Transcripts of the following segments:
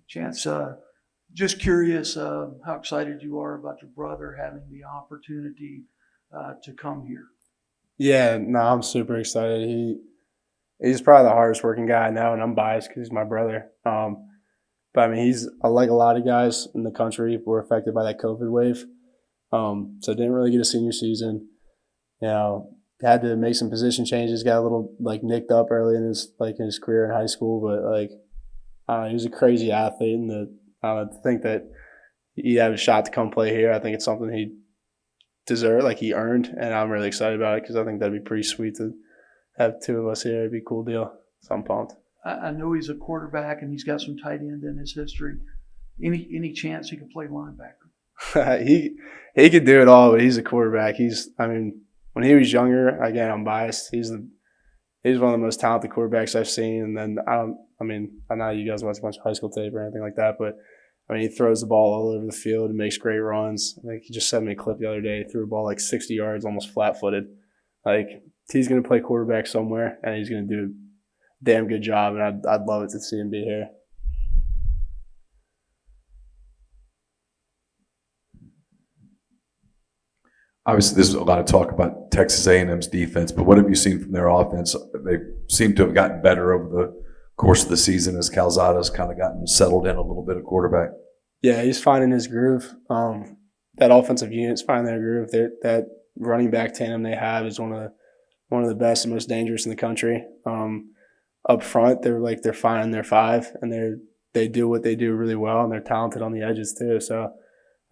Chance, just curious how excited you are about your brother having the opportunity to come here. Yeah, no, I'm super excited. He's probably the hardest working guy I know, and I'm biased because he's my brother. But I mean, he's like a lot of guys in the country were affected by that COVID wave. So didn't really get a senior season. You know, had to make some position changes. Got a little like nicked up early in his career in high school, but like he was a crazy athlete, and to think that he'd have a shot to come play here. I think it's something he deserved, like he earned, and I'm really excited about it because I think that'd be pretty sweet to have two of us here. It'd be a cool deal. So I'm pumped. I know he's a quarterback and he's got some tight end in his history. Any chance he could play linebacker? He could do it all, but he's a quarterback. I mean, when he was younger, again, I'm biased. He's one of the most talented quarterbacks I've seen. And then I know you guys watch a bunch of high school tape or anything like that, but I mean, he throws the ball all over the field and makes great runs. Like he just sent me a clip the other day. He threw a ball like 60 yards, almost flat-footed. Like he's going to play quarterback somewhere, and he's going to do a damn good job. And I'd love it to see him be here. Obviously, there's a lot of talk about Texas A&M's defense, but what have you seen from their offense? They seem to have gotten better over the course of the season as Calzada's kind of gotten settled in a little bit at quarterback. Yeah, he's finding his groove. That offensive unit's finding their groove. That running back tandem they have is one of the best and most dangerous in the country. Up front, they're finding their five, and they do what they do really well, and they're talented on the edges too. So,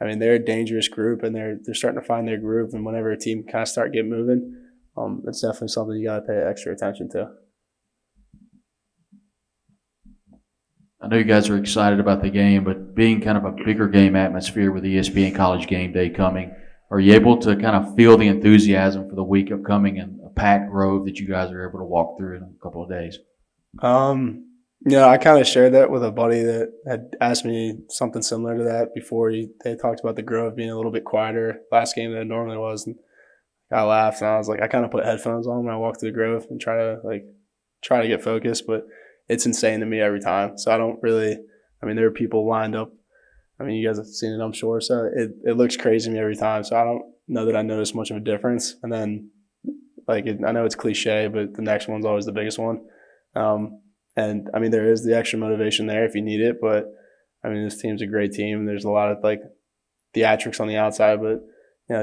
I mean, they're a dangerous group, and they're starting to find their groove. And whenever a team kind of start getting moving, it's definitely something you got to pay extra attention to. I know you guys are excited about the game, but being kind of a bigger game atmosphere with ESPN College Game Day coming, are you able to kind of feel the enthusiasm for the week upcoming and a packed Grove that you guys are able to walk through in a couple of days? Yeah, I kind of shared that with a buddy that had asked me something similar to that before. They talked about the Grove being a little bit quieter last game than it normally was, and I laughed, and I was like, I kind of put headphones on when I walk through the Grove and try to get focused, but it's insane to me every time. So I don't really – I mean, there are people lined up. I mean, you guys have seen it, I'm sure. So it looks crazy to me every time. So I don't know that I notice much of a difference. And then, I know it's cliche, but the next one's always the biggest one. And, I mean, there is the extra motivation there if you need it. But, I mean, this team's a great team. There's a lot of, theatrics on the outside. But,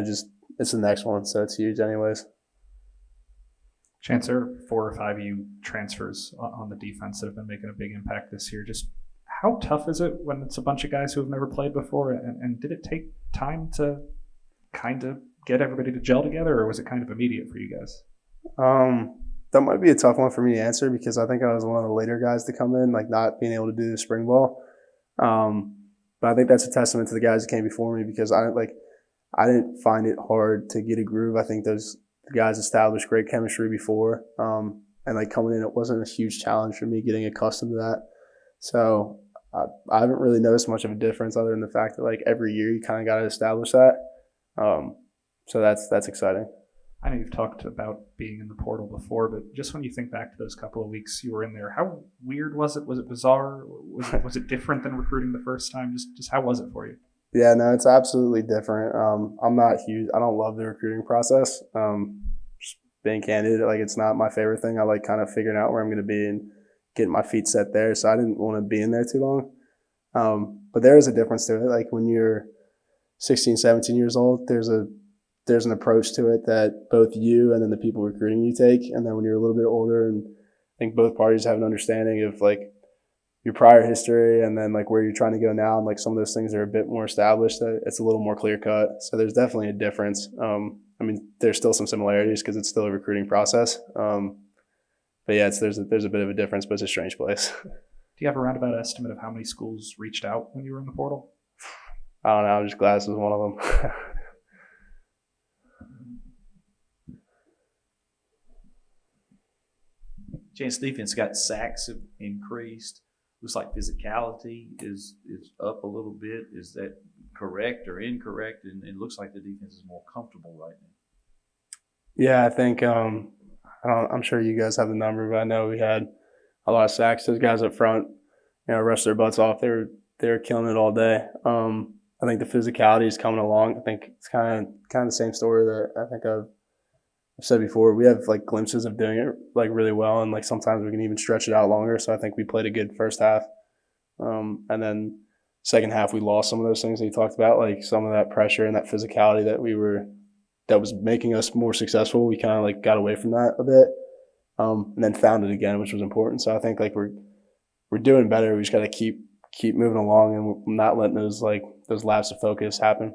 just it's the next one. So it's huge anyways. Chance, there are 4 or 5 U transfers on the defense that have been making a big impact this year. Just how tough is it when it's a bunch of guys who have never played before? And did it take time to kind of get everybody to gel together, or was it kind of immediate for you guys? That might be a tough one for me to answer because I think I was one of the later guys to come in, not being able to do the spring ball. But I think that's a testament to the guys that came before me because I didn't find it hard to get a groove. I think those guys established great chemistry before. And coming in, it wasn't a huge challenge for me getting accustomed to that. So I haven't really noticed much of a difference other than the fact that every year you kind of got to establish that. So that's exciting. I know you've talked about being in the portal before, but just when you think back to those couple of weeks you were in there, how weird was it? Was it bizarre? Was it different than recruiting the first time? Just how was it for you? Yeah, no, it's absolutely different. I'm not huge. I don't love the recruiting process. Just being candid, it's not my favorite thing. I like kind of figuring out where I'm going to be and getting my feet set there. So I didn't want to be in there too long. But there is a difference to it. When you're 16, 17 years old, there's an approach to it that both you and then the people recruiting you take. And then when you're a little bit older, and I think both parties have an understanding of your prior history and then where you're trying to go now, and some of those things are a bit more established, it's a little more clear cut. So there's definitely a difference. I mean, there's still some similarities because it's still a recruiting process. But yeah, there's a bit of a difference, but it's a strange place. Do you have a roundabout estimate of how many schools reached out when you were in the portal? I don't know. I'm just glad this was one of them. Chance defense got sacks have increased. Looks like physicality is up a little bit. Is that correct or incorrect? And it looks like the defense is more comfortable right now. Yeah, I think I'm sure you guys have the number, but I know we had a lot of sacks. Those guys up front, rushed their butts off. They they're killing it all day. I think the physicality is coming along. I think it's kind of the same story that I think I've said before. We have like glimpses of doing it like really well, and like sometimes we can even stretch it out longer. So I think we played a good first half, and then second half we lost some of those things that you talked about, like some of that pressure and that physicality that was making us more successful. We kind of like got away from that a bit, and then found it again, which was important. So I think like we're doing better. We just got to keep moving along and not letting those lapses of focus happen.